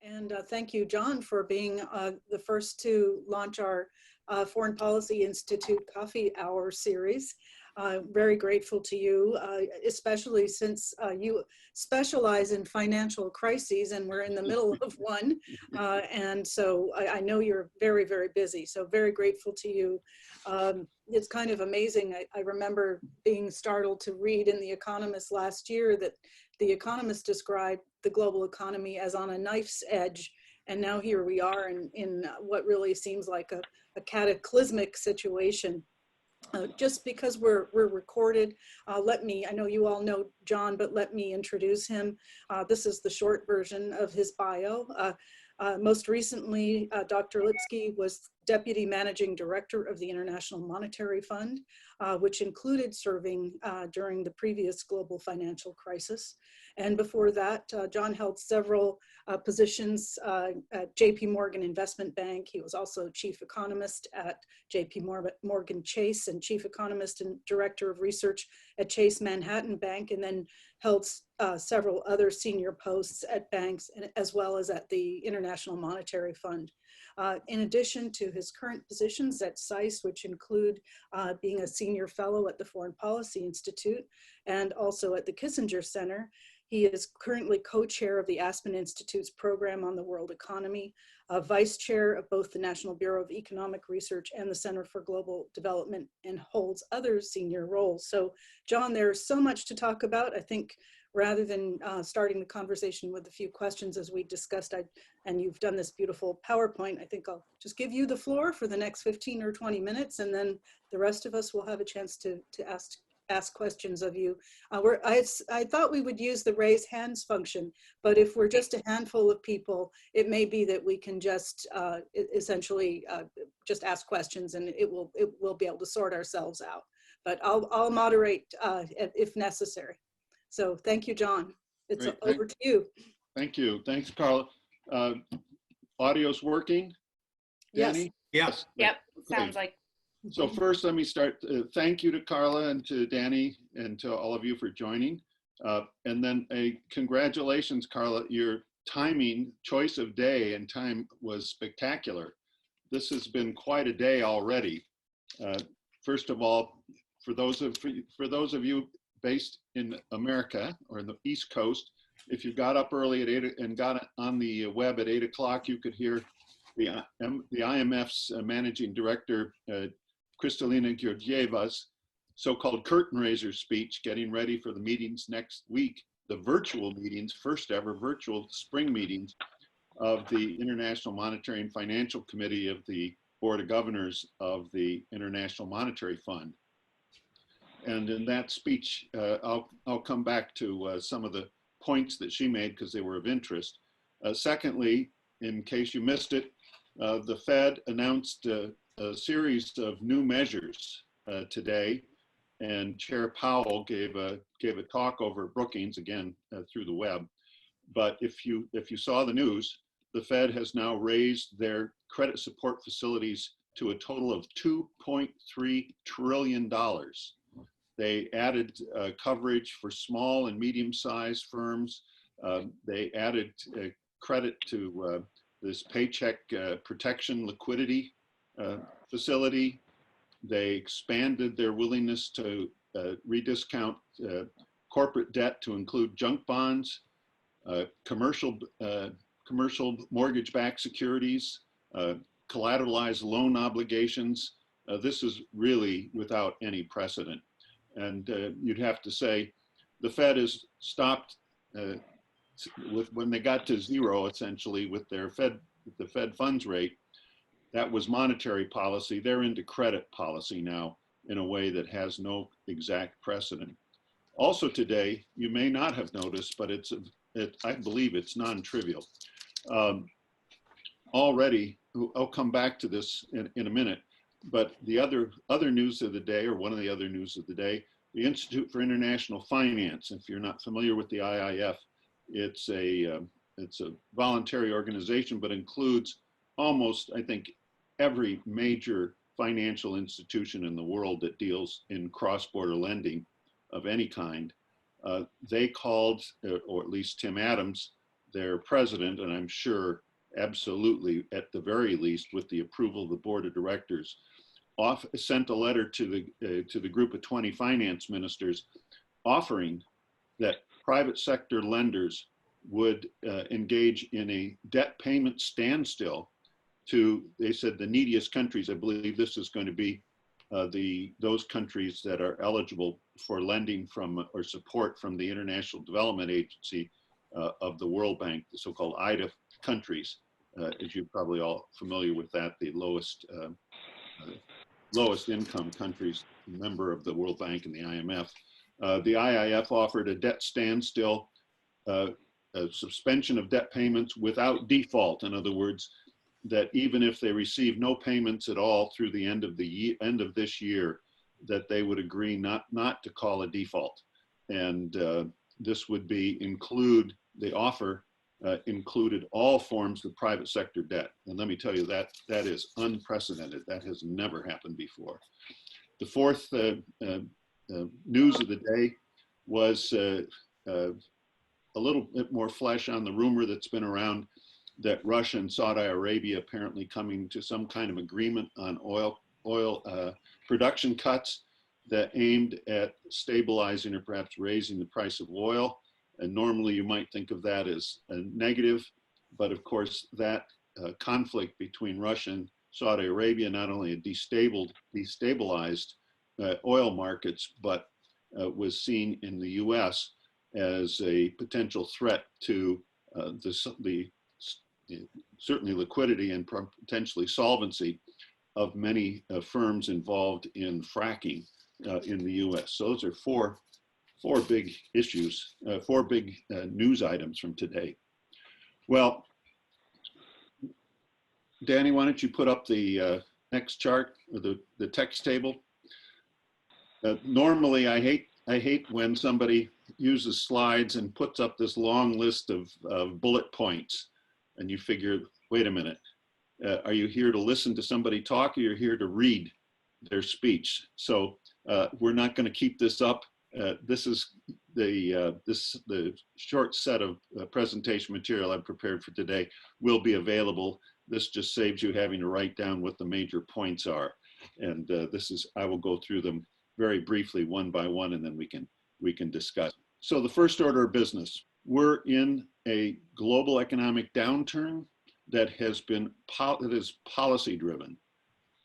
And thank you, John, for being the first to launch our Foreign Policy Institute Coffee Hour series. Very grateful to you, especially since you specialize in financial crises and we're in the middle of one. And so I know you're very, very busy. So very grateful to you. It's kind of amazing. I remember being startled to read in The Economist last year that The Economist described the global economy as on a knife's edge. And now here we are in what really seems like a cataclysmic situation. Just because we're recorded, I know you all know John, but let me introduce him. This is the short version of his bio. Most recently, Dr. Lipsky was Deputy Managing Director of the International Monetary Fund, which included serving during the previous global financial crisis. And before that, John held several positions at JP Morgan Investment Bank. He was also chief economist at JP Morgan Chase and chief economist and director of research at Chase Manhattan Bank, and then held several other senior posts at banks as well as at the International Monetary Fund. In addition to his current positions at SAIS, which include being a senior fellow at the Foreign Policy Institute and also at the Kissinger Center, he is currently co-chair of the Aspen Institute's program on the world economy, vice chair of both the National Bureau of Economic Research and the Center for Global Development, and holds other senior roles. So, John, there's so much to talk about. I think rather than starting the conversation with a few questions as we discussed, and you've done this beautiful PowerPoint, I think I'll just give you the floor for the next 15 or 20 minutes, and then the rest of us will have a chance to ask questions of you. I thought we would use the raise hands function, but if we're just a handful of people, it may be that we can just essentially just ask questions, and it will be able to sort ourselves out. But I'll moderate if necessary. So thank you, John. It's over to you. Thank you. Thanks, Carla. Audio's working? Danny? Yes. Yep. Okay. Sounds like. So first, let me start. Thank you to Carla and to Danny and to all of you for joining. And then a congratulations, Carla. Your timing, choice of day and time was spectacular. This has been quite a day already. First of all, for those of you based in America or in the East Coast, if you got up early at 8 and got on the web at 8 o'clock, you could hear the IMF's managing director, Kristalina Georgieva's so-called curtain raiser speech, getting ready for the meetings next week, the virtual meetings, first ever virtual spring meetings of the International Monetary and Financial Committee of the Board of Governors of the International Monetary Fund. And in that speech, I'll come back to some of the points that she made because they were of interest. Secondly, in case you missed it, the Fed announced a series of new measures today, and Chair Powell gave a talk over at Brookings, again through the web. But if you saw the news, the Fed has now raised their credit support facilities to a total of $2.3 trillion. They added coverage for small and medium-sized firms. They added credit to this paycheck protection liquidity facility. They expanded their willingness to rediscount corporate debt to include junk bonds, commercial mortgage-backed securities, collateralized loan obligations. This is really without any precedent. And you'd have to say the Fed has stopped when they got to zero, essentially, with the Fed funds rate. That was monetary policy. They're into credit policy now in a way that has no exact precedent. Also today, you may not have noticed, but I believe it's non-trivial. Already, I'll come back to this in a minute, but the other news of the day, or one of the other news of the day, the Institute for International Finance. If you're not familiar with the IIF, it's a voluntary organization, but includes almost, I think, every major financial institution in the world that deals in cross-border lending of any kind. They called, or at least Tim Adams, their president, and I'm sure absolutely at the very least with the approval of the board of directors, sent a letter to the group of 20 finance ministers offering that private sector lenders would engage in a debt payment standstill to, they said, the neediest countries. I believe this is going to be those countries that are eligible for lending from or support from the International Development Agency of the World Bank, the so-called IDA countries, as you're probably all familiar with that, the lowest income countries, member of the World Bank and the IMF. The IIF offered a debt standstill, a suspension of debt payments without default. In other words, that even if they receive no payments at all through the end of this year, that they would agree not to call a default. And this would include the offer included all forms of private sector debt. And let me tell you that is unprecedented. That has never happened before. The fourth news of the day was a little bit more flesh on the rumor that's been around that Russia and Saudi Arabia apparently coming to some kind of agreement on oil production cuts that aimed at stabilizing or perhaps raising the price of oil. And normally you might think of that as a negative, but of course that conflict between Russia and Saudi Arabia not only destabilized oil markets, but was seen in the US as a potential threat to certainly liquidity and potentially solvency of many firms involved in fracking in the US. So those are four big issues, four big news items from today. Well, Danny, why don't you put up the next chart, or the text table? Normally, I hate when somebody uses slides and puts up this long list of bullet points, and you figure, wait a minute, are you here to listen to somebody talk, or you're here to read their speech? So we're not going to keep this up. This is the short set of presentation material I've prepared for today will be available. This just saves you having to write down what the major points are. And I will go through them very briefly one by one, and then we can discuss. So the first order of business, we're in a global economic downturn that is policy driven,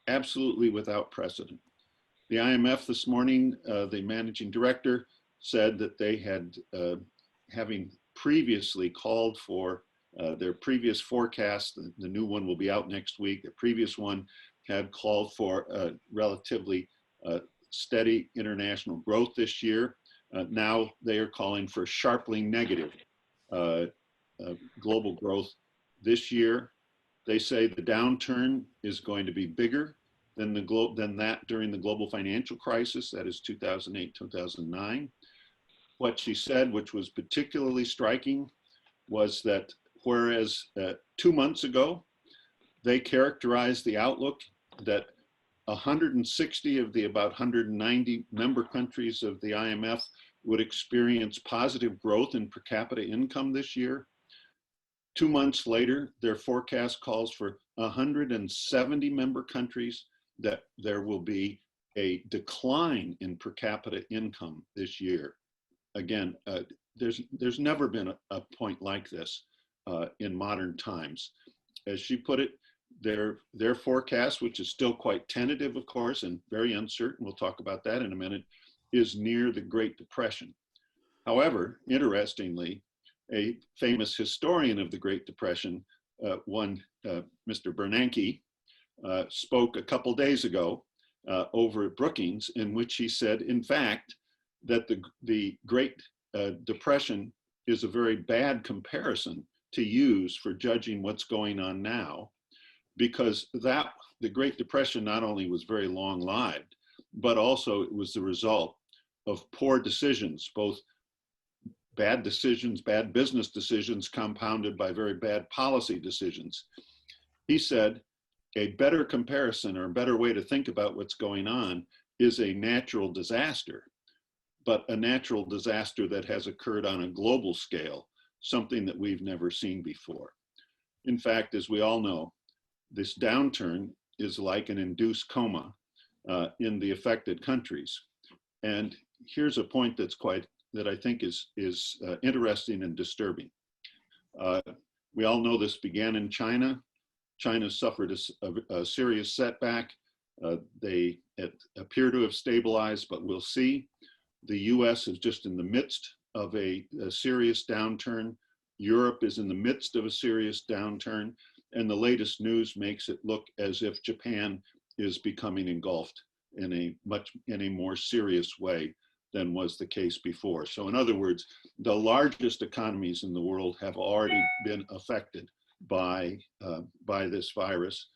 absolutely without precedent. The IMF this morning, the managing director said that they had, having previously called for their previous forecast, the new one will be out next week, the previous one had called for a relatively steady international growth this year. Now they are calling for sharply negative global growth this year. They say the downturn is going to be bigger than that during the global financial crisis, that is 2008, 2009. What she said, which was particularly striking, was that whereas 2 months ago, they characterized the outlook that 160 of the about 190 member countries of the IMF would experience positive growth in per capita income this year. 2 months later, their forecast calls for 170 member countries that there will be a decline in per capita income this year. Again, there's never been a point like this in modern times. As she put it, their forecast, which is still quite tentative, of course, and very uncertain, we'll talk about that in a minute, is near the Great Depression. However, interestingly, a famous historian of the Great Depression, Mr. Bernanke, spoke a couple days ago over at Brookings, in which he said, in fact, that the Great Depression is a very bad comparison to use for judging what's going on now, because the Great Depression not only was very long-lived, but also it was the result of poor decisions, both bad decisions, bad business decisions compounded by very bad policy decisions. He said, a better comparison or a better way to think about what's going on is a natural disaster, but a natural disaster that has occurred on a global scale. something that we've never seen before. In fact, as we all know, this downturn is like an induced coma in the affected countries. And here's a point that I think is interesting and disturbing. We all know this began in China. China suffered a serious setback. They appear to have stabilized, but we'll see. The US is just in the midst of a serious downturn. Europe is in the midst of a serious downturn. And the latest news makes it look as if Japan is becoming engulfed in a more serious way than was the case before. So in other words, the largest economies in the world have already been affected by this virus.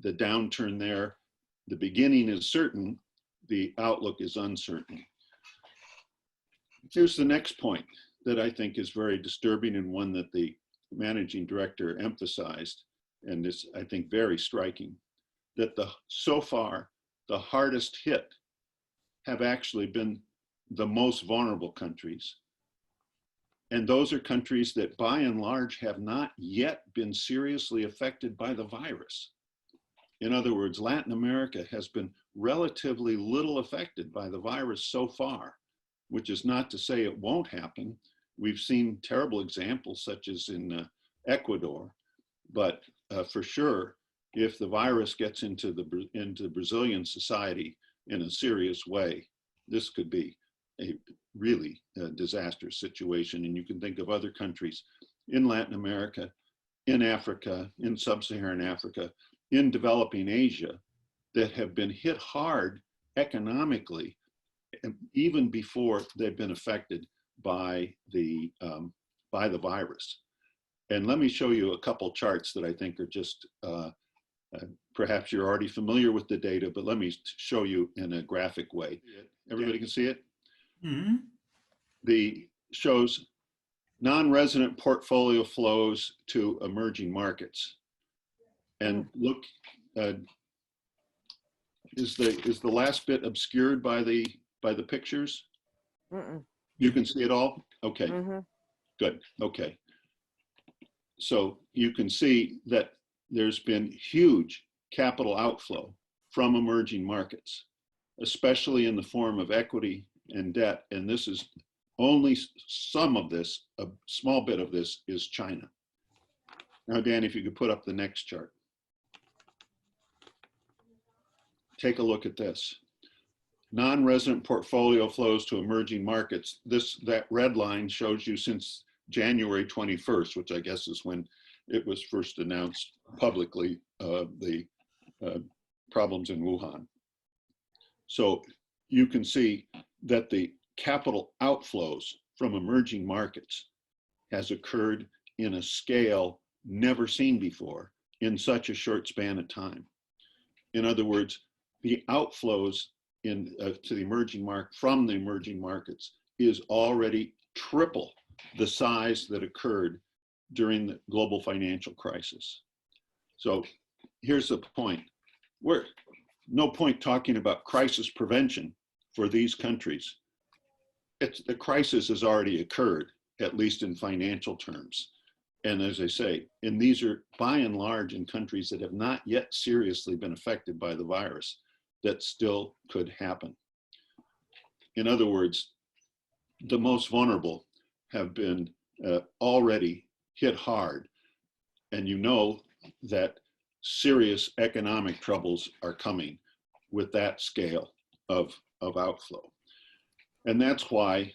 The downturn there, the beginning is certain, the outlook is uncertain. Here's the next point that I think is very disturbing, and one that the managing director emphasized, and is, I think, very striking, that so far, the hardest hit have actually been the most vulnerable countries. And those are countries that by and large have not yet been seriously affected by the virus. In other words, Latin America has been relatively little affected by the virus so far, which is not to say it won't happen. We've seen terrible examples such as in Ecuador, but for sure, if the virus gets into Brazilian society in a serious way, this could be a really disastrous situation. And you can think of other countries in Latin America, in Africa, in sub-Saharan Africa, in developing Asia that have been hit hard economically, even before they've been affected by the virus. And let me show you a couple charts that I think are just, perhaps you're already familiar with the data, but let me show you in a graphic way. Everybody can see it? Mm-hmm. The shows non-resident portfolio flows to emerging markets. And look, is the last bit obscured by the pictures? Mm-mm. You can see it all? Okay, Mm-hmm. good, okay. So you can see that there's been huge capital outflow from emerging markets, especially in the form of equity and debt. And this is only some of this, a small bit of this is China. Now, Dan, if you could put up the next chart. Take a look at this. Non-resident portfolio flows to emerging markets. That red line shows you since January 21st, which I guess is when it was first announced publicly, the problems in Wuhan. So you can see that the capital outflows from emerging markets has occurred in a scale never seen before in such a short span of time. In other words, the outflows to the from the emerging markets is already triple the size that occurred during the global financial crisis. So here's the point. We're no point talking about crisis prevention for these countries. The crisis has already occurred, at least in financial terms. And as I say, and these are by and large in countries that have not yet seriously been affected by the virus, that still could happen. In other words, the most vulnerable have been already hit hard. And you know that serious economic troubles are coming with that scale of outflow. And that's why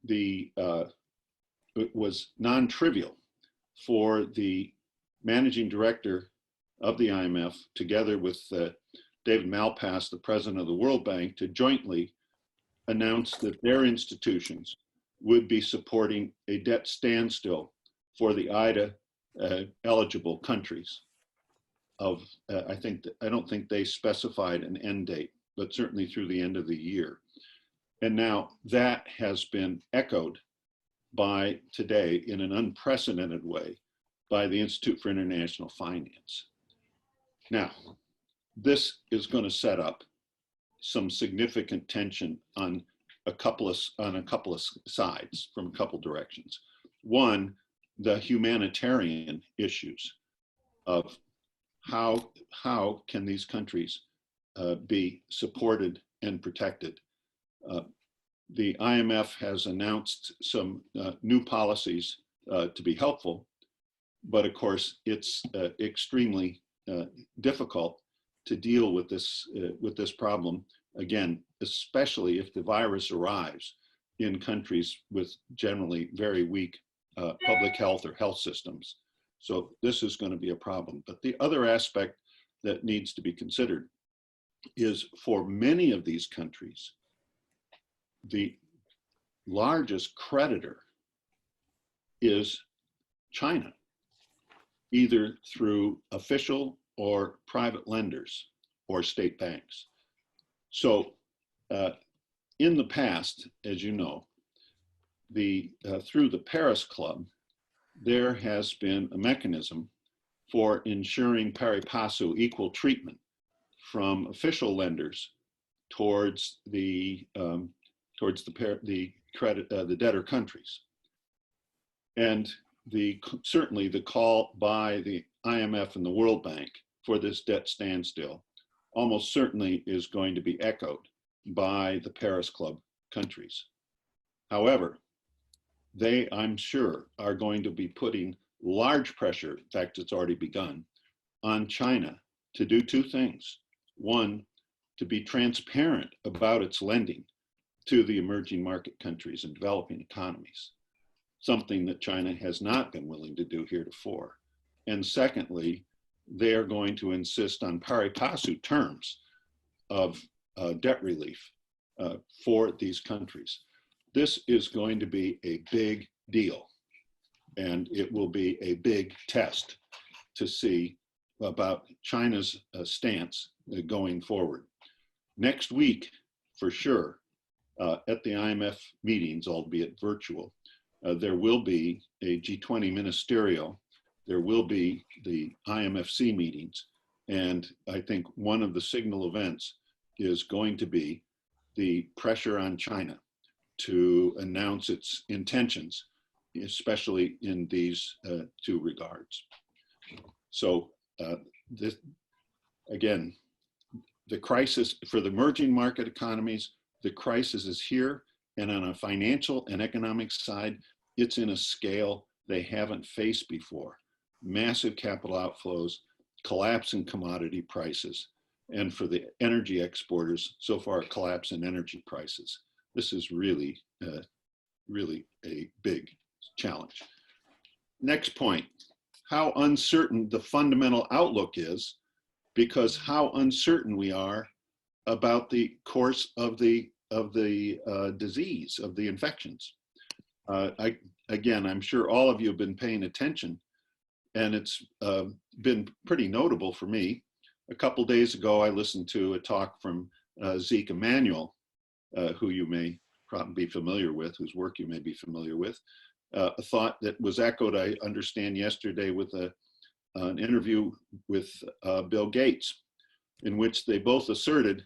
it was non-trivial for the managing director of the IMF, together with David Malpass, the president of the World Bank, to jointly announce that their institutions would be supporting a debt standstill for the IDA eligible countries. I don't think they specified an end date, but certainly through the end of the year. And now that has been echoed by today in an unprecedented way by the Institute for International Finance. Now, this is going to set up some significant tension on a couple of sides from a couple directions. One, the humanitarian issues of how can these countries be supported and protected. The IMF has announced some new policies to be helpful, but of course it's extremely difficult to deal with this problem, again, especially if the virus arrives in countries with generally very weak public health or health systems. So this is going to be a problem. But the other aspect that needs to be considered is, for many of these countries, the largest creditor is China, either through official or private lenders or state banks. So in the past, as you know, through the Paris Club, there has been a mechanism for ensuring pari passu, equal treatment from official lenders towards the debtor countries. And certainly the call by the IMF and the World Bank for this debt standstill almost certainly is going to be echoed by the Paris Club countries. However, they, I'm sure, are going to be putting large pressure, in fact, it's already begun, on China to do two things. One, to be transparent about its lending to the emerging market countries and developing economies, something that China has not been willing to do heretofore. And secondly, they are going to insist on pari passu terms of debt relief for these countries. This is going to be a big deal, and it will be a big test to see about China's stance going forward. Next week, for sure, at the IMF meetings, albeit virtual, there will be a G20 ministerial, there will be the IMFC meetings, and I think one of the signal events is going to be the pressure on China to announce its intentions, especially in these two regards. So this, again, the crisis for the emerging market economies, the crisis is here, and on a financial and economic side, it's in a scale they haven't faced before. Massive capital outflows, collapse in commodity prices, and for the energy exporters, so far a collapse in energy prices. This is really, really a big challenge. Next point, how uncertain the fundamental outlook is, because how uncertain we are about the course of the disease, of the infections. Again, I'm sure all of you have been paying attention, and it's been pretty notable for me. A couple days ago, I listened to a talk from Zeke Emanuel, who you may probably be familiar with, whose work you may be familiar with. A thought that was echoed, I understand, yesterday with an interview with Bill Gates, in which they both asserted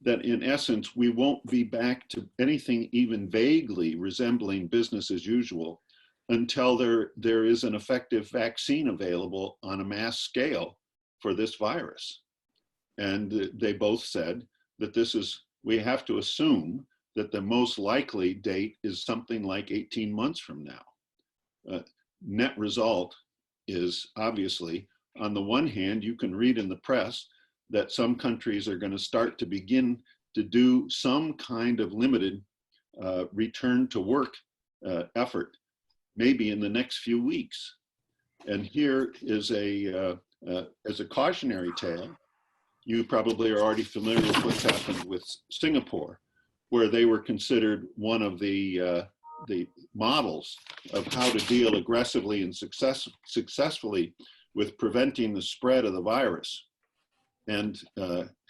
that in essence, we won't be back to anything even vaguely resembling business as usual until there is an effective vaccine available on a mass scale for this virus. And they both said that we have to assume that the most likely date is something like 18 months from now. Net result is obviously, on the one hand, you can read in the press that some countries are going to start to begin to do some kind of limited return to work effort, maybe in the next few weeks. And here is as a cautionary tale, you probably are already familiar with what's happened with Singapore, where they were considered one of the models of how to deal aggressively and successfully with preventing the spread of the virus. And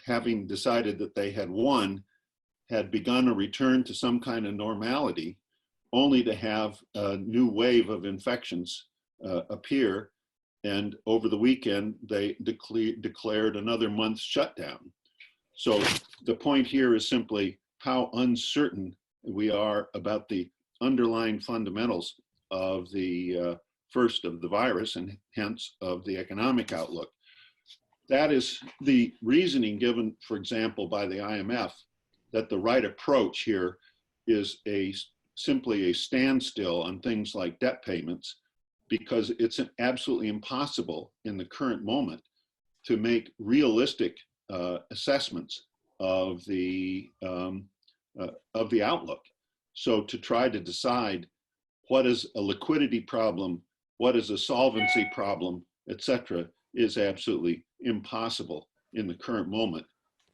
having decided that they had won, had begun a return to some kind of normality, only to have a new wave of infections appear. And over the weekend, they declared another month's shutdown. So the point here is simply how uncertain we are about the underlying fundamentals of the first of the virus and hence of the economic outlook. That is the reasoning given, for example, by the IMF, that the right approach here is simply a standstill on things like debt payments, because it's absolutely impossible in the current moment to make realistic assessments of the outlook. So to try to decide what is a liquidity problem, what is a solvency problem, etc., is absolutely impossible in the current moment.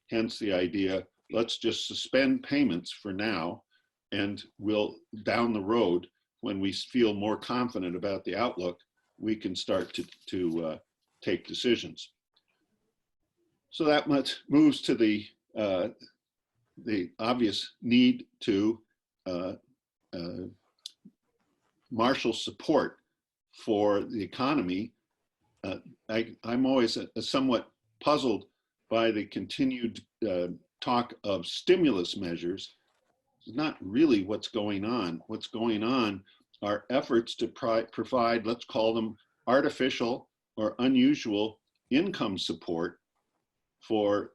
Hence the idea, let's just suspend payments for now, and we'll, down the road, when we feel more confident about the outlook, we can start to take decisions. So that much moves to the obvious need to marshal support for the economy. I'm always somewhat puzzled by the continued talk of stimulus measures. It's not really what's going on. What's going on are efforts to provide, let's call them artificial or unusual income support for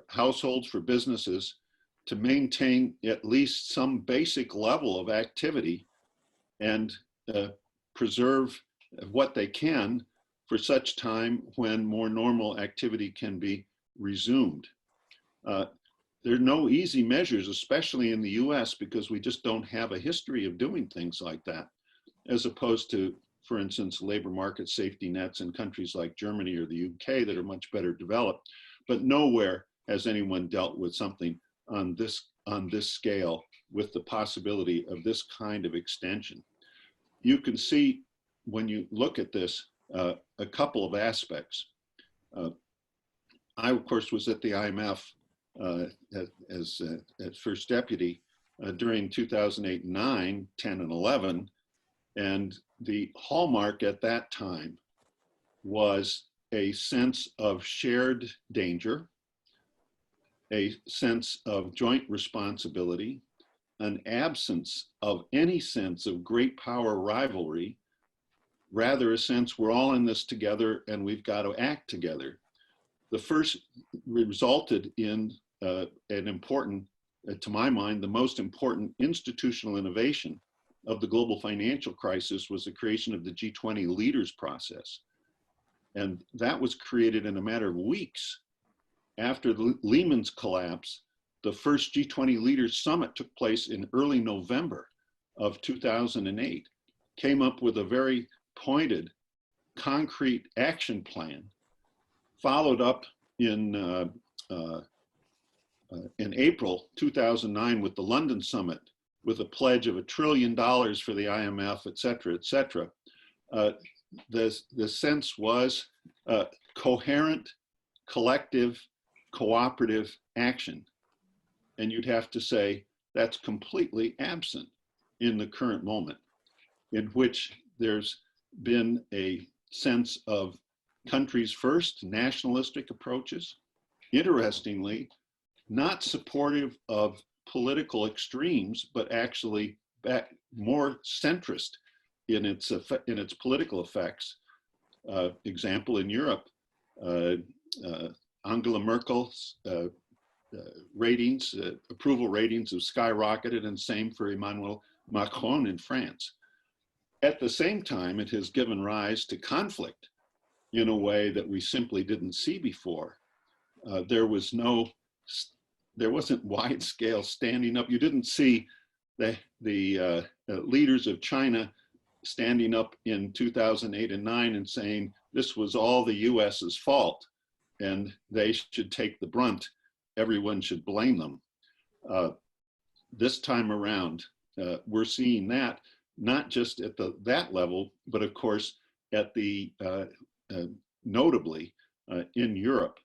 households, for businesses, to maintain at least some basic level of activity and preserve what they can for such time when more normal activity can be resumed. There are no easy measures, especially in the US, because we just don't have a history of doing things like that, as opposed to, for instance, labor market safety nets in countries like Germany or the UK that are much better developed. But nowhere has anyone dealt with something on this scale with the possibility of this kind of extension. You can see when you look at this a couple of aspects. I, of course, was at the IMF as first deputy during 2008, 9, 10, and 11. And the hallmark at that time was a sense of shared danger, a sense of joint responsibility, an absence of any sense of great power rivalry, rather a sense we're all in this together and we've got to act together. The first resulted in an important, to my mind, the most important institutional innovation of the global financial crisis was the creation of the G20 leaders process. And that was created in a matter of weeks. After Lehman's collapse, the first G20 leaders summit took place in early November of 2008, came up with a very pointed, concrete action plan, followed up in April 2009 with the London summit, with a pledge of $1 trillion for the IMF, et cetera, et cetera. The sense was coherent, collective, cooperative action. And you'd have to say that's completely absent in the current moment, in which there's been a sense of countries first, nationalistic approaches, interestingly, not supportive of political extremes, but actually more centrist in its political effects. Example, in Europe, Angela Merkel's ratings, approval ratings have skyrocketed, and same for Emmanuel Macron in France. At the same time, it has given rise to conflict in a way that we simply didn't see before. There wasn't wide scale standing up. You didn't see the leaders of China standing up in 2008 and 9 and saying this was all the US's fault and they should take the brunt. Everyone should blame them. This time around, we're seeing that not just at that level, but of course at the notably in Europe,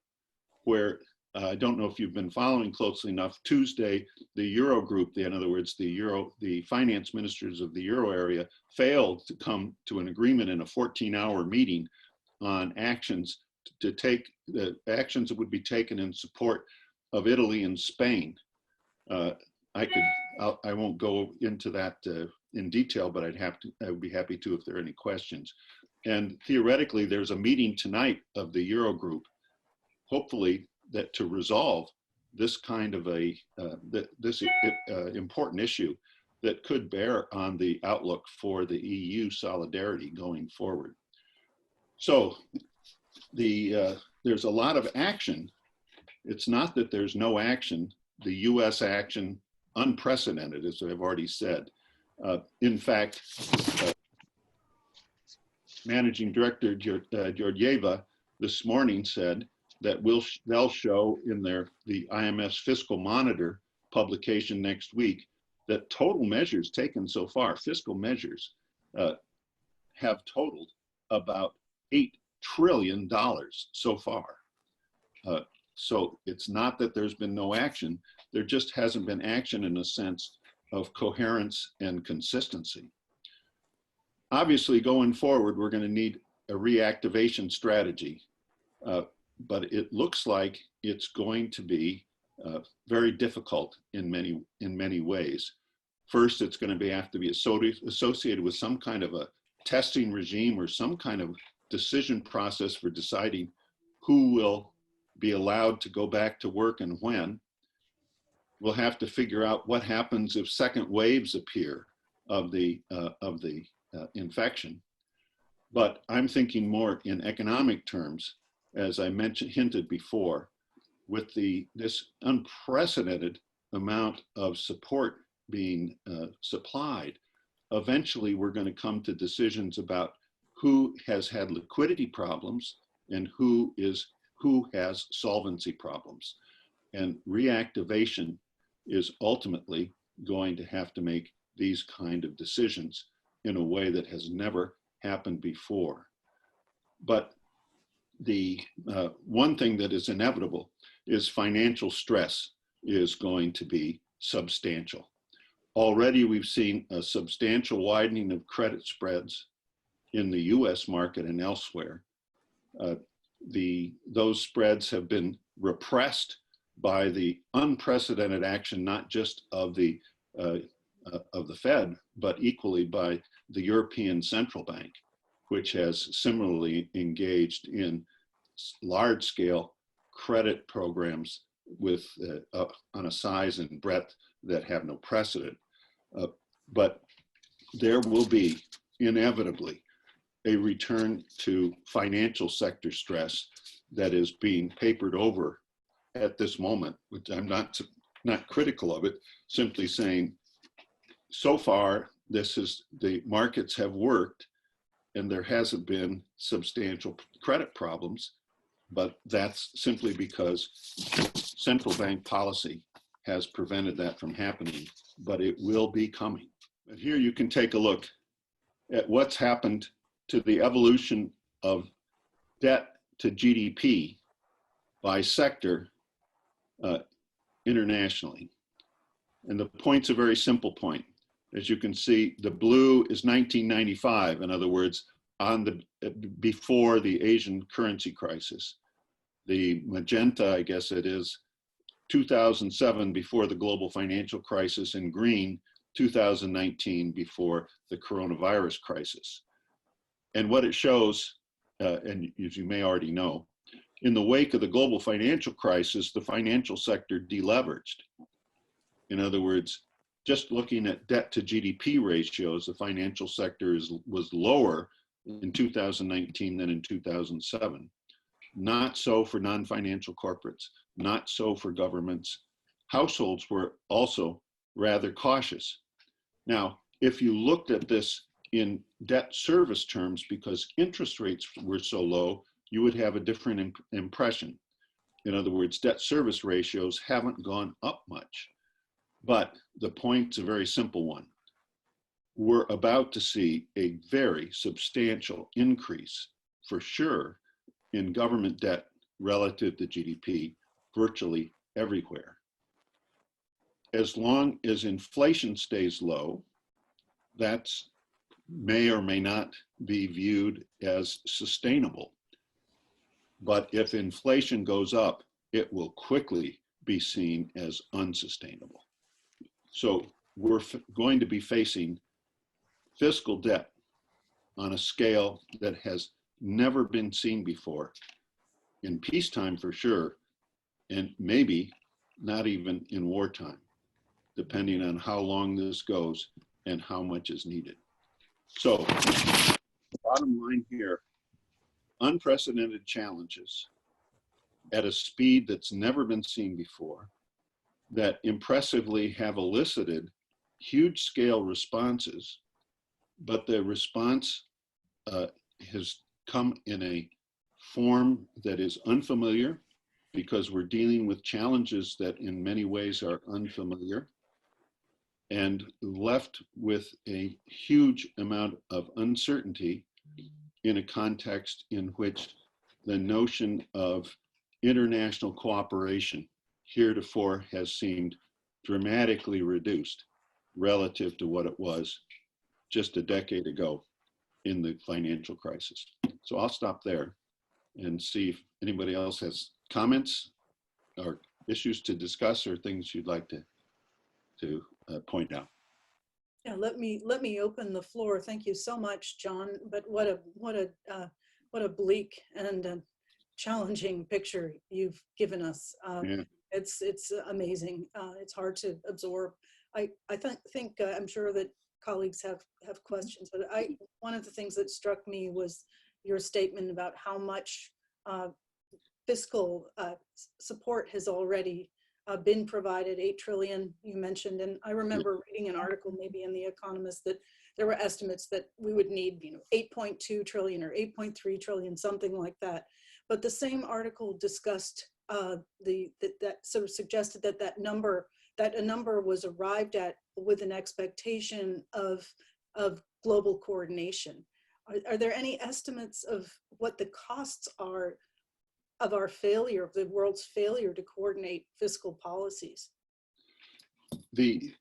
where I don't know if you've been following closely enough. Tuesday, the Euro group, in other words, the finance ministers of the Euro area, failed to come to an agreement in a 14-hour meeting on actions to take the actions that would be taken in support of Italy and Spain. I won't go into that in detail, but I would be happy to if there are any questions. And theoretically, there's a meeting tonight of the Eurogroup, hopefully that to resolve this kind of important issue that could bear on the outlook for the EU solidarity going forward. So there's a lot of action. It's not that there's no action. The US action, unprecedented, as I've already said. In fact, Managing Director Georgieva this morning said that they'll show in the IMF's Fiscal Monitor publication next week that total measures taken so far, fiscal measures, have totaled about $8 trillion so far. So it's not that there's been no action, there just hasn't been action in a sense of coherence and consistency. Obviously, going forward, we're going to need a reactivation strategy, but it looks like it's going to be very difficult in many ways. First, it's going to have to be associated with some kind of a testing regime or some kind of decision process for deciding who will be allowed to go back to work and when. We'll have to figure out what happens if second waves appear of the infection. But I'm thinking more in economic terms, as I hinted before, with this unprecedented amount of support being supplied. Eventually, we're going to come to decisions about who has had liquidity problems and who has solvency problems. And reactivation is ultimately going to have to make these kind of decisions in a way that has never happened before. But the one thing that is inevitable is financial stress is going to be substantial. Already we've seen a substantial widening of credit spreads in the US market and elsewhere. Those spreads have been repressed by the unprecedented action, not just of the Fed, but equally by the European Central Bank, which has similarly engaged in large-scale credit programs with on a size and breadth that have no precedent. But there will be inevitably a return to financial sector stress that is being papered over at this moment, which I'm not critical of it, simply saying, so far, the markets have worked and there hasn't been substantial credit problems, but that's simply because central bank policy has prevented that from happening, but it will be coming. And here you can take a look at what's happened to the evolution of debt to GDP by sector internationally. And the point's a very simple point. As you can see, the blue is 1995, in other words, before the Asian currency crisis. The magenta, I guess it is, 2007 before the global financial crisis, and green, 2019 before the coronavirus crisis. And what it shows, and as you may already know, in the wake of the global financial crisis, the financial sector deleveraged. In other words, just looking at debt to GDP ratios, the financial sector was lower in 2019 than in 2007. Not so for non-financial corporates, not so for governments. Households were also rather cautious. Now, if you looked at this in debt service terms, because interest rates were so low, you would have a different impression. In other words, debt service ratios haven't gone up much. But the point's a very simple one. We're about to see a very substantial increase, for sure, in government debt relative to GDP virtually everywhere. As long as inflation stays low, that may or may not be viewed as sustainable. But if inflation goes up, it will quickly be seen as unsustainable. So we're going to be facing fiscal debt on a scale that has never been seen before, in peacetime for sure, and maybe not even in wartime, depending on how long this goes and how much is needed. So, bottom line here, unprecedented challenges at a speed that's never been seen before, that impressively have elicited huge scale responses, but the response has come in a form that is unfamiliar, because we're dealing with challenges that in many ways are unfamiliar, and left with a huge amount of uncertainty in a context in which the notion of international cooperation heretofore has seemed dramatically reduced relative to what it was just a decade ago in the financial crisis. So I'll stop there and see if anybody else has comments or issues to discuss or things you'd like to point out. Yeah, let me open the floor. Thank you so much, John. But what a bleak and challenging picture you've given us. Yeah. It's amazing. It's hard to absorb. I think I'm sure that colleagues have questions, but one of the things that struck me was your statement about how much fiscal support has already been provided. 8 trillion you mentioned, and I remember reading an article maybe in The Economist that there were estimates that we would need 8.2 trillion or 8.3 trillion, something like that. But the same article discussed that sort of suggested that a number was arrived at with an expectation of global coordination. Are there any estimates of what the costs are of our failure, of the world's failure to coordinate fiscal policies?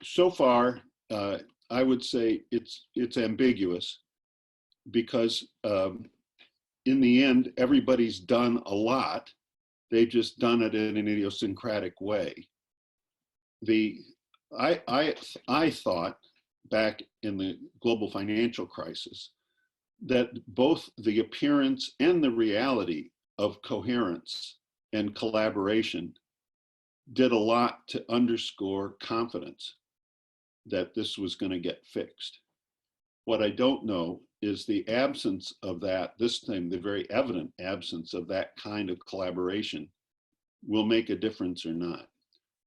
So far, I would say it's ambiguous, because in the end, everybody's done a lot. They've just done it in an idiosyncratic way. I thought back in the global financial crisis that both the appearance and the reality of coherence and collaboration did a lot to underscore confidence that this was going to get fixed. What I don't know is the absence of that, this time, the very evident absence of that kind of collaboration will make a difference or not.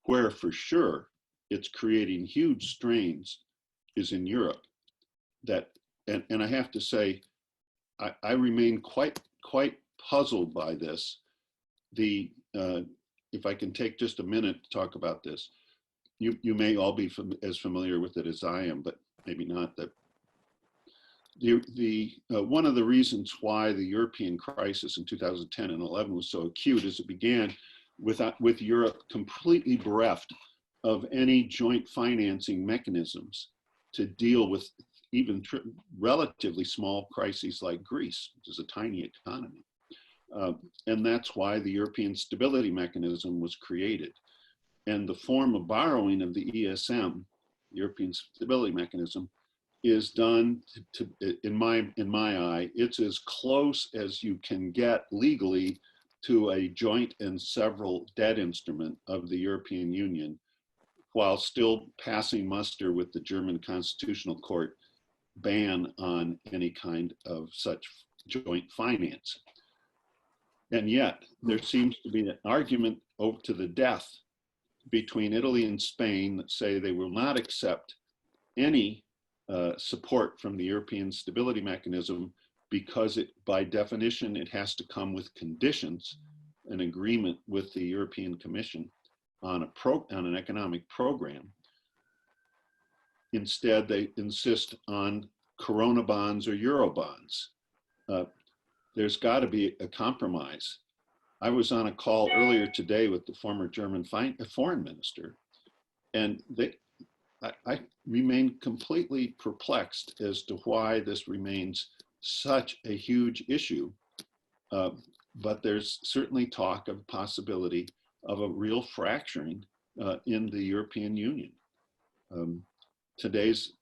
Where for sure it's creating huge strains is in Europe. And I have to say, I remain quite puzzled by this. If I can take just a minute to talk about this, you may all be as familiar with it as I am, but maybe not. That one of the reasons why the European crisis in 2010 and 11 was so acute is it began with Europe completely bereft of any joint financing mechanisms to deal with even relatively small crises like Greece, which is a tiny economy. And that's why the European Stability Mechanism was created. And the form of borrowing of the ESM, European Stability Mechanism, is done in my eye, it's as close as you can get legally to a joint and several debt instrument of the European Union, while still passing muster with the German Constitutional Court ban on any kind of such joint finance. And yet there seems to be an argument over to the death between Italy and Spain that say they will not accept any support from the European Stability Mechanism, because by definition, it has to come with conditions, an agreement with the European Commission on an economic program. Instead, they insist on Corona bonds or Euro bonds. There's got to be a compromise. I was on a call earlier today with the former German foreign minister, and I remain completely perplexed as to why this remains such a huge issue. But there's certainly talk of possibility of a real fracturing in the European Union. Today's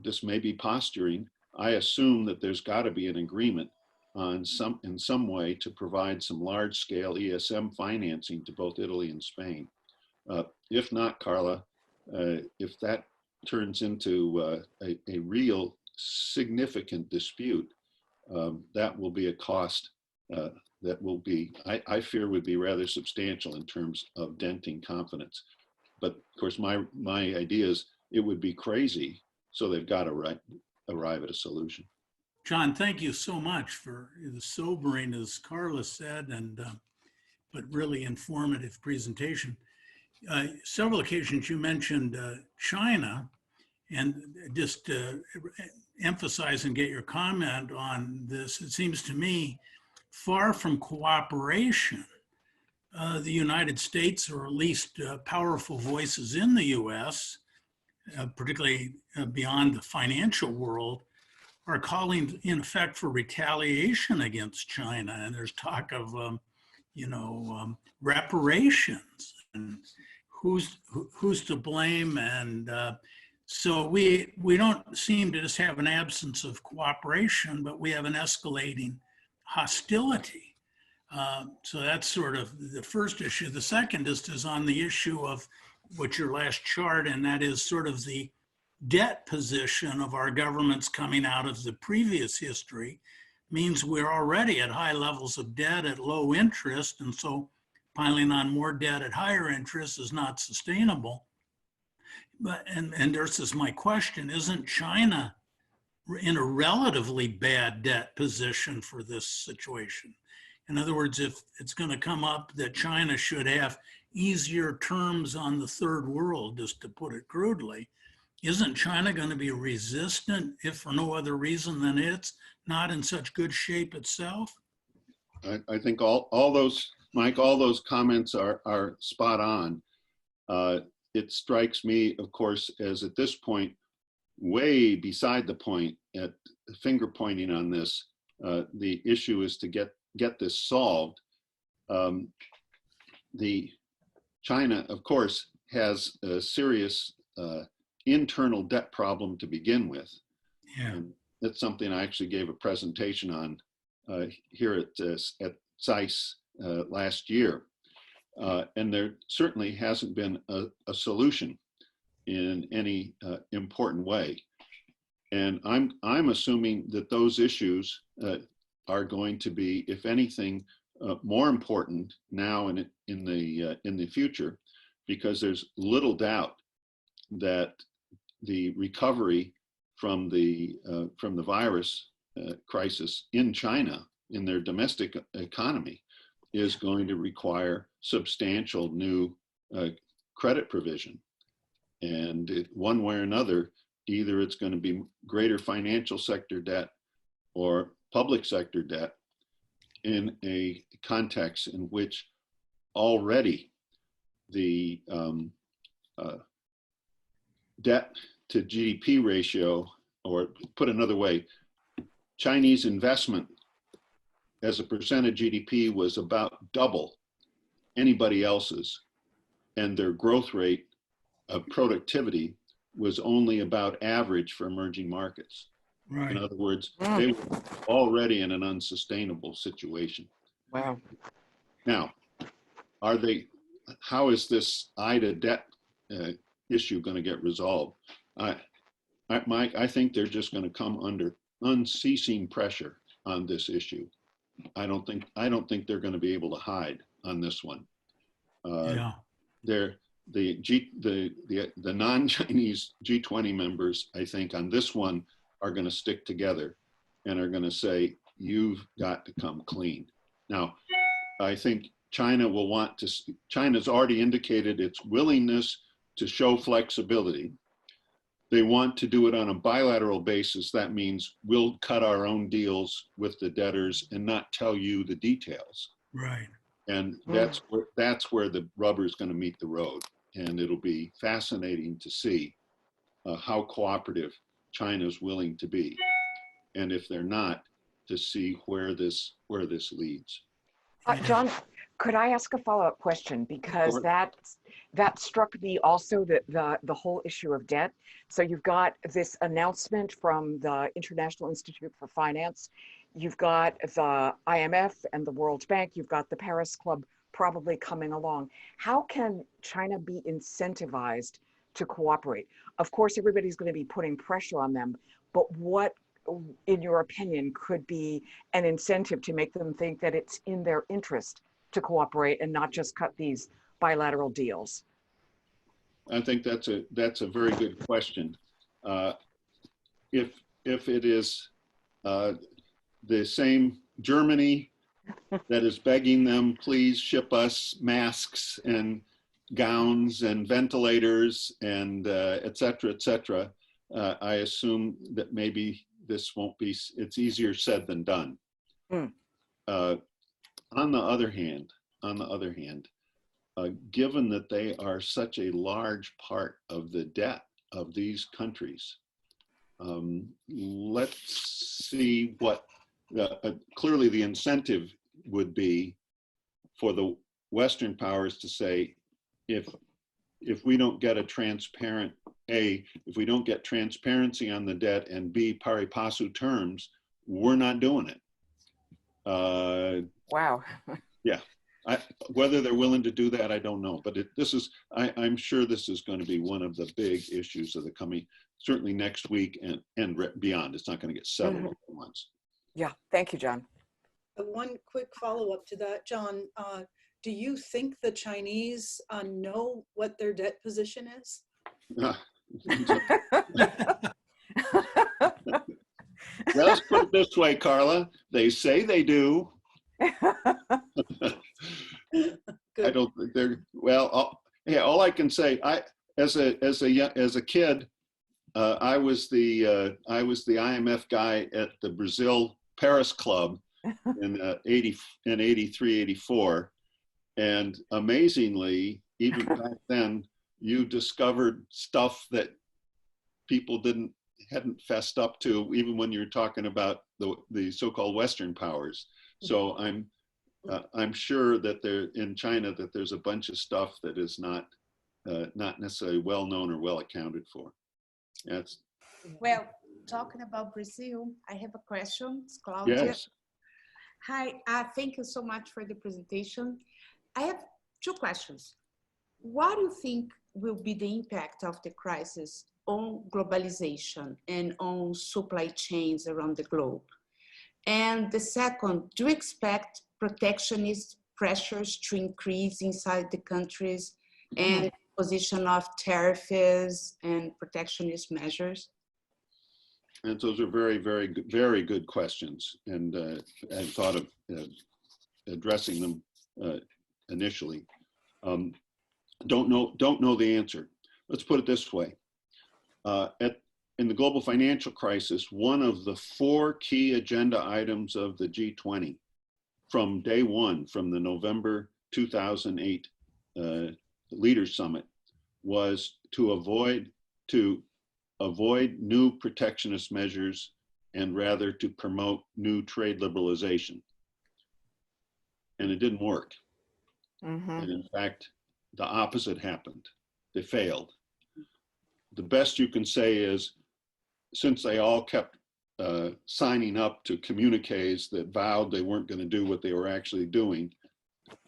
this may be posturing. I assume that there's got to be an agreement on in some way to provide some large-scale ESM financing to both Italy and Spain. If not, Carla, if that turns into a real significant dispute, that will be a cost that will be, I fear, would be rather substantial in terms of denting confidence. But of course, my idea is it would be crazy, so they've got to arrive at a solution. John, thank you so much for the sobering, as Carla said, and but really informative presentation. Several occasions you mentioned China, and just emphasize and get your comment on this. It seems to me, far from cooperation, the United States, or at least powerful voices in the US, particularly beyond the financial world, are calling in effect for retaliation against China. And there's talk of, reparations and who's to blame. And so we don't seem to just have an absence of cooperation, but we have an escalating hostility. So that's sort of the first issue. The second is on the issue of what your last chart, and that is sort of the debt position of our governments coming out of the previous history means we're already at high levels of debt at low interest. And so piling on more debt at higher interest is not sustainable. But, and this is my question, isn't China in a relatively bad debt position for this situation? In other words, if it's going to come up that China should have easier terms on the third world, just to put it crudely, isn't China going to be resistant, if for no other reason than it's not in such good shape itself? I think all those, Mike, all those comments are spot on. It strikes me, of course, as at this point, way beside the point, at finger pointing on this. The issue is to get this solved. The China, of course, has a serious internal debt problem to begin with. Yeah. And that's something I actually gave a presentation on here at SAIS last year. And there certainly hasn't been a solution in any important way. And I'm assuming that those issues are going to be, if anything, more important now and in the future, because there's little doubt that the recovery from the virus crisis in China, in their domestic economy, is going to require substantial new credit provision. And one way or another, either it's going to be greater financial sector debt or public sector debt in a context in which already the debt to GDP ratio, or put another way, Chinese investment as a percent of GDP was about double anybody else's, and their growth rate of productivity was only about average for emerging markets. Right. In other words, they were already in an unsustainable situation. Wow. Now, how is this IDA debt issue going to get resolved? Mike, I think they're just going to come under unceasing pressure on this issue. I don't think they're going to be able to hide on this one. Yeah. The non-Chinese G20 members, I think, on this one are going to stick together and are going to say, you've got to come clean. Now, I think China's already indicated its willingness to show flexibility. They want to do it on a bilateral basis. That means we'll cut our own deals with the debtors and not tell you the details. Right. And that's where the rubber is going to meet the road. And it'll be fascinating to see how cooperative China's willing to be. And if they're not, to see where this leads. John, Could I ask a follow-up question? Because course. that struck me also, the whole issue of debt. So you've got this announcement from the International Institute for Finance. You've got the IMF and the World Bank. You've got the Paris Club probably coming along. How can China be incentivized to cooperate? Of course, everybody's going to be putting pressure on them, but what, in your opinion, could be an incentive to make them think that it's in their interest to cooperate and not just cut these bilateral deals? I think that's a very good question. If it is the same Germany that is begging them, please ship us masks and gowns and ventilators and et cetera, I assume that maybe this won't be, it's easier said than done. Mm. On the other hand, given that they are such a large part of the debt of these countries, let's see what, clearly the incentive would be for the Western powers to say, if we don't get if we don't get transparency on the debt, and B, pari passu terms, we're not doing it. Wow. Yeah, whether they're willing to do that, I don't know. But I'm sure this is going to be one of the big issues of the coming, certainly next week and beyond. It's not going to get settled all at once. Yeah, thank you, John. One quick follow-up to that, John. Do you think the Chinese know what their debt position is? Let's put it this way, Carla. They say they do. I don't think they're, well, yeah, all I can say, as a kid, I was the IMF guy at the Brazil Paris Club in 83, 84. And amazingly, even back then, you discovered stuff that people hadn't fessed up to, even when you're talking about the so-called Western powers. So I'm sure that in China that there's a bunch of stuff that is not necessarily well known or well accounted for. That's Well, talking about Brazil, I have a question. It's Claudia. yes. Hi, thank you so much for the presentation. I have two questions. What do you think will be the impact of the crisis on globalization and on supply chains around the globe? And the second, do you expect protectionist pressures to increase inside the countries and position of tariffs and protectionist measures? And those are very, very good questions. And I thought of addressing them initially. Don't know the answer. Let's put it this way. In the global financial crisis, one of the 4 key agenda items of the G20 from day one, from the November 2008 Leaders Summit, was to avoid new protectionist measures and rather to promote new trade liberalization. And it didn't work. Mm-hmm. And in fact, the opposite happened. They failed. The best you can say is, since they all kept signing up to communiques that vowed they weren't going to do what they were actually doing,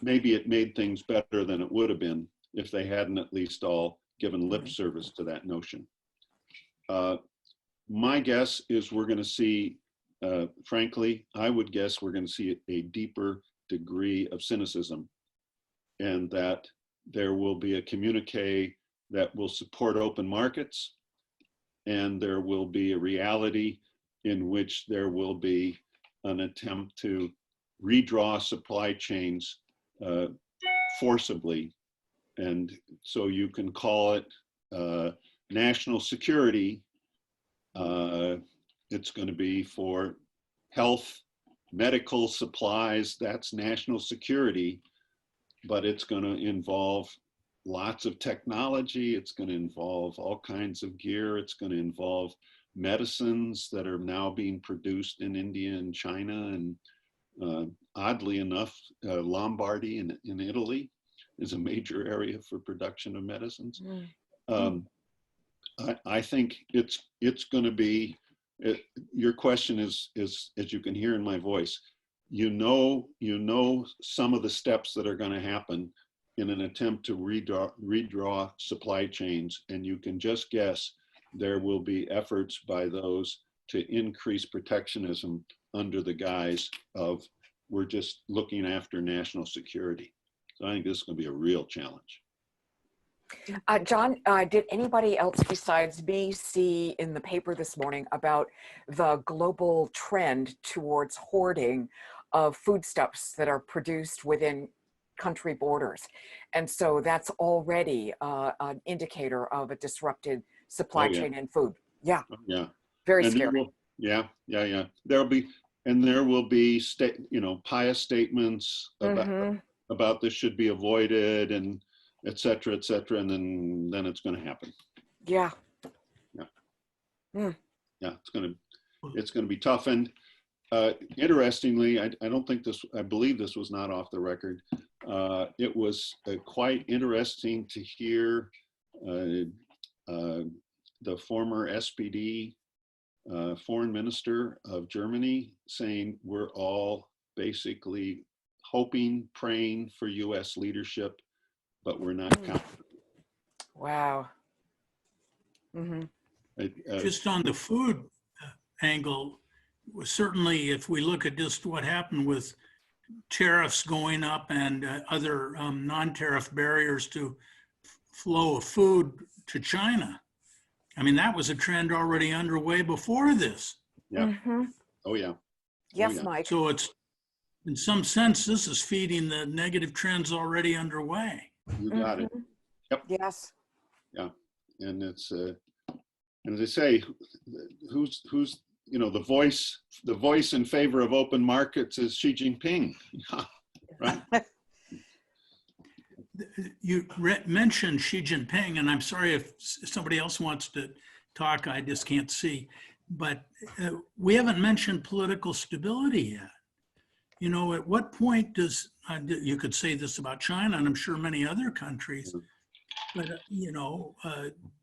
maybe it made things better than it would have been if they hadn't at least all given lip service to that notion. My guess is we're going to see, frankly, I would guess we're going to see a deeper degree of cynicism, and that there will be a communique that will support open markets, and there will be a reality in which there will be an attempt to redraw supply chains forcibly. And so you can call it national security. It's going to be for health, medical supplies, that's national security, but it's going to involve lots of technology. It's going to involve all kinds of gear. It's going to involve medicines that are now being produced in India and China. And Oddly enough, Lombardy in Italy is a major area for production of medicines. I think it's going to be, your question is, as you can hear in my voice, you know some of the steps that are going to happen in an attempt to redraw supply chains, and you can just guess there will be efforts by those to increase protectionism under the guise of we're just looking after national security. So I think this is going to be a real challenge. John, did anybody else besides me see in the paper this morning about the global trend towards hoarding of foodstuffs that are produced within country borders? And so that's already an indicator of a disrupted supply chain in food. Yeah. Yeah. Very And scary. Yeah. There will be pious statements about this should be avoided and et cetera, and then it's going to happen. Yeah. Yeah, it's going to be tough. And interestingly, I don't think I believe this was not off the record. It was quite interesting to hear the former SPD foreign minister of Germany saying we're all basically hoping, praying for US leadership, but we're not counting. Wow. Just on the food angle, certainly if we look at just what happened with tariffs going up and other non-tariff barriers to flow of food to China, I mean, that was a trend already underway before this. Yeah. Oh, yeah. Yes, Oh, yeah. Mike. So it's, in some sense, this is feeding the negative trends already underway. You got it. Yep. Yes. Yeah. And it's, and as I say, who's the voice in favor of open markets is Xi Jinping, right? You mentioned Xi Jinping, and I'm sorry if somebody else wants to talk, I just can't see. But we haven't mentioned political stability yet. You know, at what point does, you could say this about China, and I'm sure many other countries, but,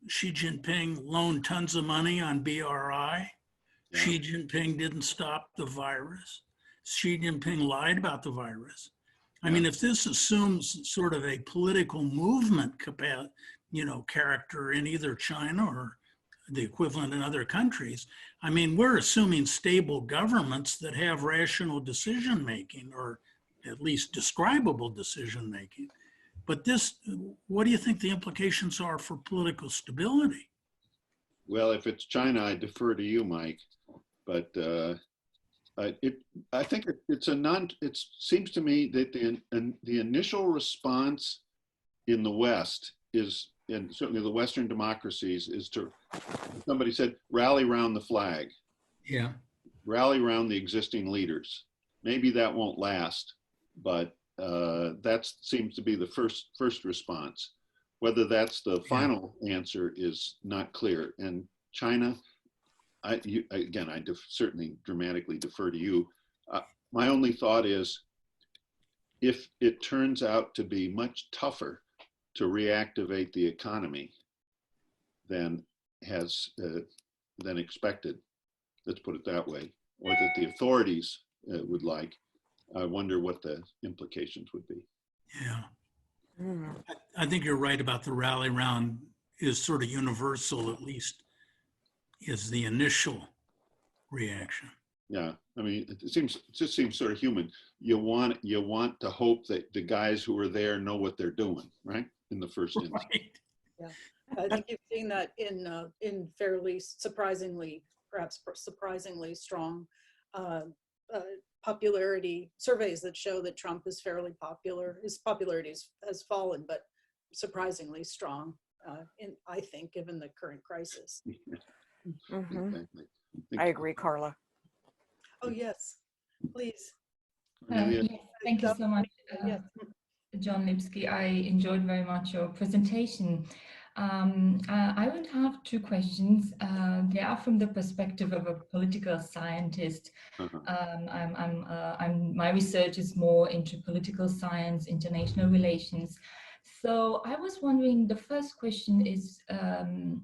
Xi Jinping loaned tons of money on BRI. Yeah. Xi Jinping didn't stop the virus. Xi Jinping lied about the virus. I mean, if this assumes sort of a political movement character in either China or the equivalent in other countries, I mean, we're assuming stable governments that have rational decision-making, or at least describable decision-making. But this, what do you think the implications are for political stability? Well, if it's China, I defer to you, Mike. But I think it seems to me that the initial response in the West is, and certainly the Western democracies, is to, somebody said, rally around the flag. Yeah. Rally around the existing leaders. Maybe that won't last, but that seems to be the first response. Whether that's the final answer is not clear. And China, I certainly dramatically defer to you. My only thought is, if it turns out to be much tougher to reactivate the economy than expected, let's put it that way, or that the authorities would like, I wonder what the implications would be. Yeah. I think you're right about the rally round is sort of universal, at least is the initial reaction. Yeah, I mean, it just seems sort of human. You want to hope that the guys who are there know what they're doing, right? In the first instance. Right. Yeah, I think you've seen that in fairly perhaps surprisingly strong popularity surveys that show that Trump is fairly popular. His popularity has fallen, but surprisingly strong, I think, given the current crisis. Exactly. I agree, Carla. Oh, yes, please. Yes, thank you so much, Yes. John Lipsky. I enjoyed very much your presentation. I would have two questions. They are from the perspective of a political scientist. My research is more into political science, international relations. So I was wondering, the first question is in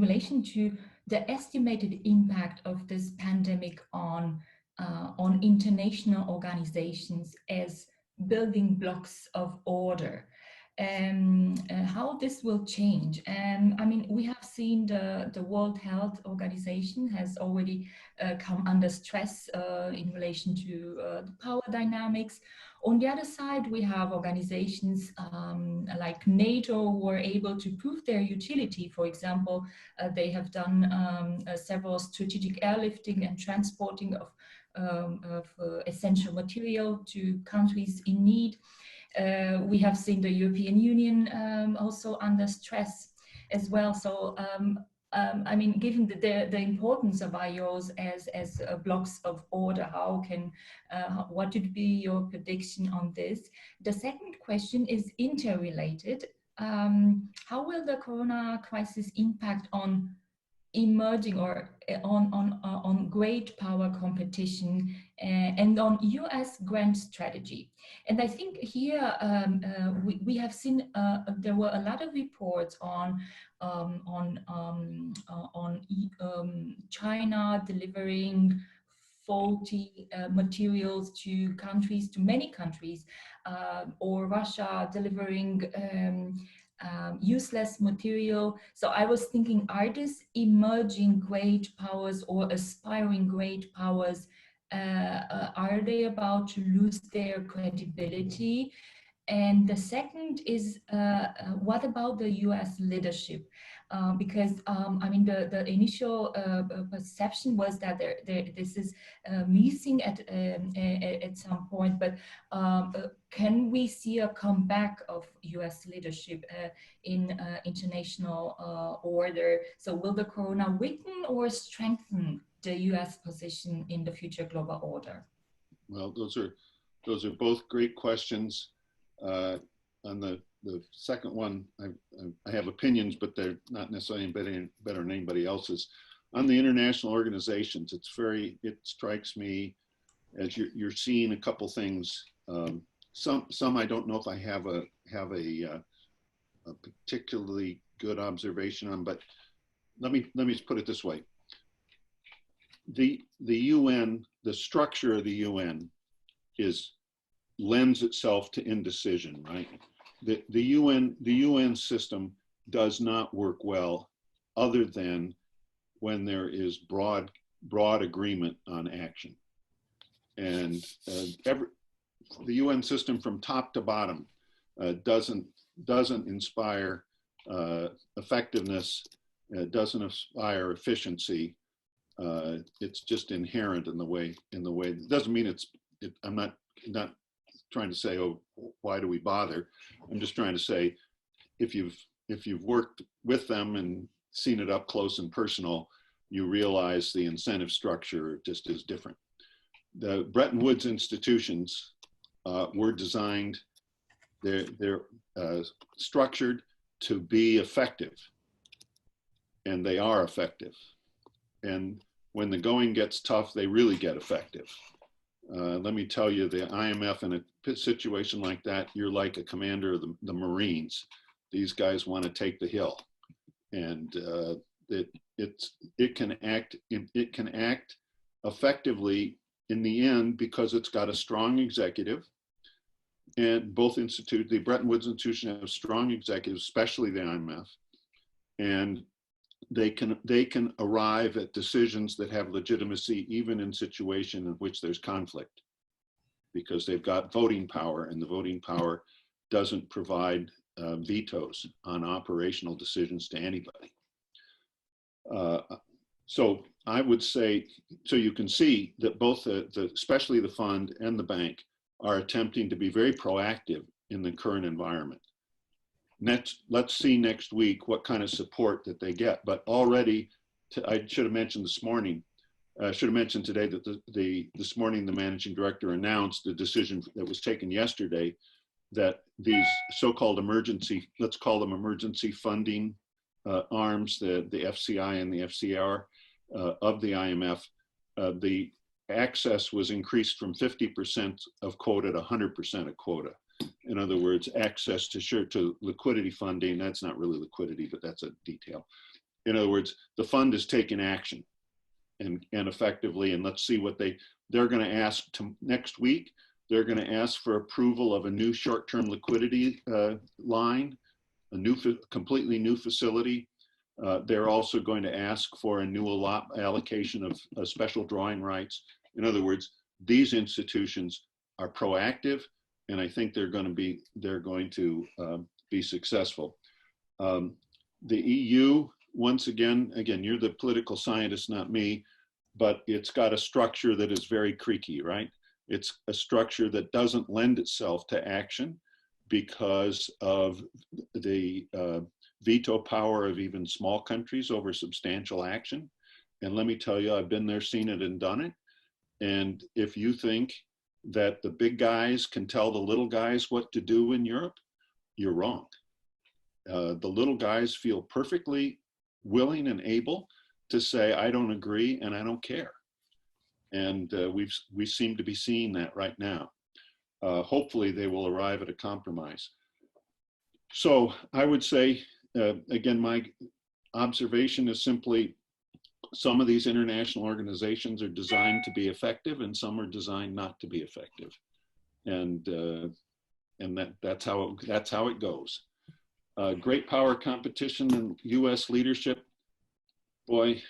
relation to the estimated impact of this pandemic on international organizations as building blocks of order. How this will change. I mean, we have seen the World Health Organization has already come under stress in relation to the power dynamics. On the other side, we have organizations like NATO who are able to prove their utility. For example, they have done several strategic airlifting and transporting of essential material to countries in need. We have seen the European Union also under stress as well. So, I mean, given the importance of IOs as blocks of order, what would be your prediction on this? The second question is interrelated. How will the corona crisis impact on emerging or on great power competition and on US grant strategy? And I think here we have seen there were a lot of reports on China delivering faulty materials to countries, to many countries, or Russia delivering useless material. So I was thinking, are these emerging great powers or aspiring great powers, are they about to lose their credibility? And the second is, what about the US leadership? Because I mean, the initial perception was that this is missing at some point, but can we see a comeback of US leadership in international order? So will the corona weaken or strengthen the US position in the future global order? Well, those are both great questions. On the second one, I have opinions, but they're not necessarily better than anybody else's. On the international organizations, it strikes me as you're seeing a couple things. Some I don't know if I have a particularly good observation on, but let me just put it this way. The UN, the structure of the UN lends itself to indecision, right? The UN system does not work well other than when there is broad agreement on action. And the UN system from top to bottom doesn't inspire effectiveness, doesn't inspire efficiency. It's just inherent in the way. It doesn't mean I'm not trying to say, oh, why do we bother? I'm just trying to say, if you've worked with them and seen it up close and personal, you realize the incentive structure just is different. The Bretton Woods institutions were designed, they're structured to be effective, and they are effective. And when the going gets tough, they really get effective. Let me tell you, the IMF in a situation like that, you're like a commander of the Marines. These guys want to take the hill, and it can act effectively in the end because it's got a strong executive. And both institutes, the Bretton Woods institution, have strong executives, especially the IMF, and they can arrive at decisions that have legitimacy even in situations in which there's conflict, because they've got voting power, and the voting power doesn't provide vetoes on operational decisions to anybody. So I would say, so you can see that both especially the fund and the bank are attempting to be very proactive in the current environment. Let's see next week what kind of support that they get. But already, I should have mentioned this morning, should have mentioned today that this morning the managing director announced the decision that was taken yesterday that these so-called emergency, let's call them emergency funding arms, the FCI and the FCR of the IMF, the access was increased from 50% of quota to 100% of quota. In other words, access to liquidity funding, that's not really liquidity, but that's a detail. In other words, the fund is taking action and effectively, and let's see what they're going to ask next week. They're going to ask for approval of a new short-term liquidity line, a completely new facility. They're also going to ask for a new allocation of special drawing rights. In other words, these institutions are proactive, and I think they're going to be successful. The EU, once again, you're the political scientist, not me, but it's got a structure that is very creaky, right? It's a structure that doesn't lend itself to action because of the veto power of even small countries over substantial action. And let me tell you, I've been there, seen it, and done it. And if you think that the big guys can tell the little guys what to do in Europe, you're wrong. The little guys feel perfectly willing and able to say, I don't agree and I don't care. And we seem to be seeing that right now. Hopefully they will arrive at a compromise. So I would say, again, my observation is simply some of these international organizations are designed to be effective and some are designed not to be effective. And that's how it goes. Great power competition and US leadership, boy,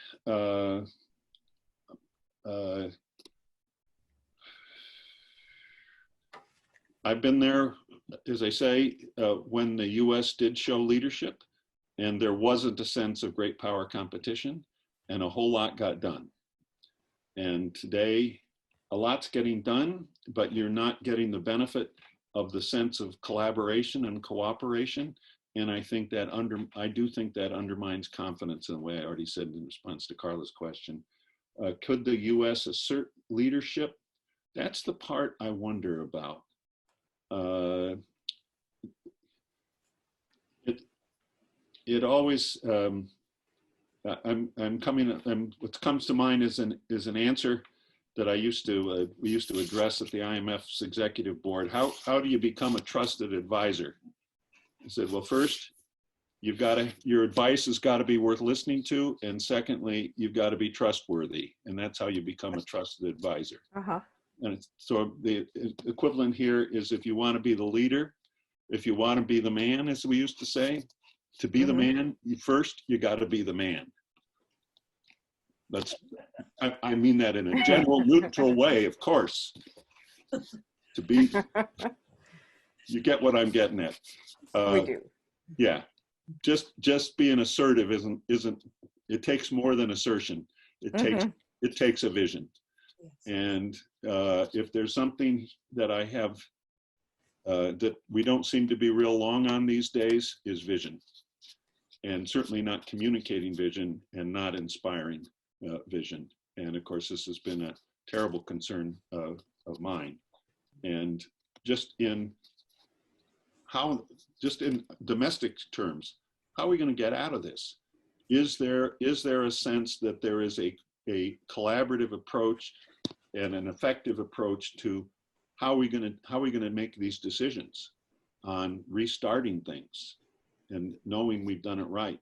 I've been there, as I say, when the US did show leadership, and there wasn't a sense of great power competition, and a whole lot got done. And today, a lot's getting done, but you're not getting the benefit of the sense of collaboration and cooperation. And I think that I do think that undermines confidence in the way I already said in response to Carla's question. Could the US assert leadership? That's the part I wonder about. It always, what comes to mind is an answer that we used to address at the IMF's executive board. How do you become a trusted advisor? I said, well, first, your advice has got to be worth listening to, and secondly, you've got to be trustworthy, and that's how you become a trusted advisor. And so the equivalent here is, if you want to be the leader, if you want to be the man, as we used to say, to be the man, first you got to be the man. I mean that in a general, neutral way, of course. To be, you get what I'm getting at. We do. Yeah, just being assertive isn't. It takes more than assertion. It takes a vision. Yes. And if there's something that I have that we don't seem to be real long on these days, is vision, and certainly not communicating vision and not inspiring vision. And of course, this has been a terrible concern of mine. And just in domestic terms, how are we going to get out of this? Is there a sense that there is a collaborative approach and an effective approach to how are we going to make these decisions on restarting things and knowing we've done it right?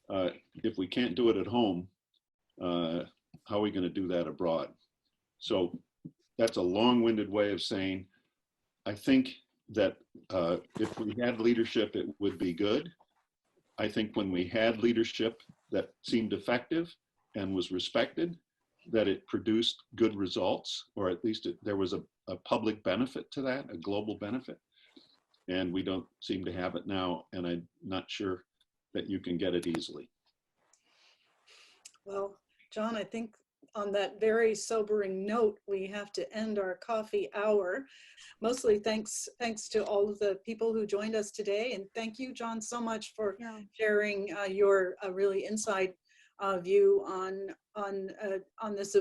If we can't do it at home, how are we going to do that abroad? So that's a long-winded way of saying, I think that if we had leadership, it would be good. I think when we had leadership that seemed effective and was respected, that it produced good results, or at least there was a public benefit to that, a global benefit. And we don't seem to have it now, and I'm not sure that you can get it easily. Well, John, I think on that very sobering note, we have to end our coffee hour. Mostly thanks to all of the people who joined us today. And thank you, John, so much for sharing your really inside view on this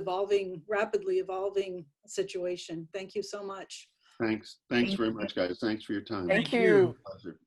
rapidly evolving situation. Thank you so much. Thanks Thank very you. much, guys. Thanks for your time. Thank Thank you. you. Pleasure.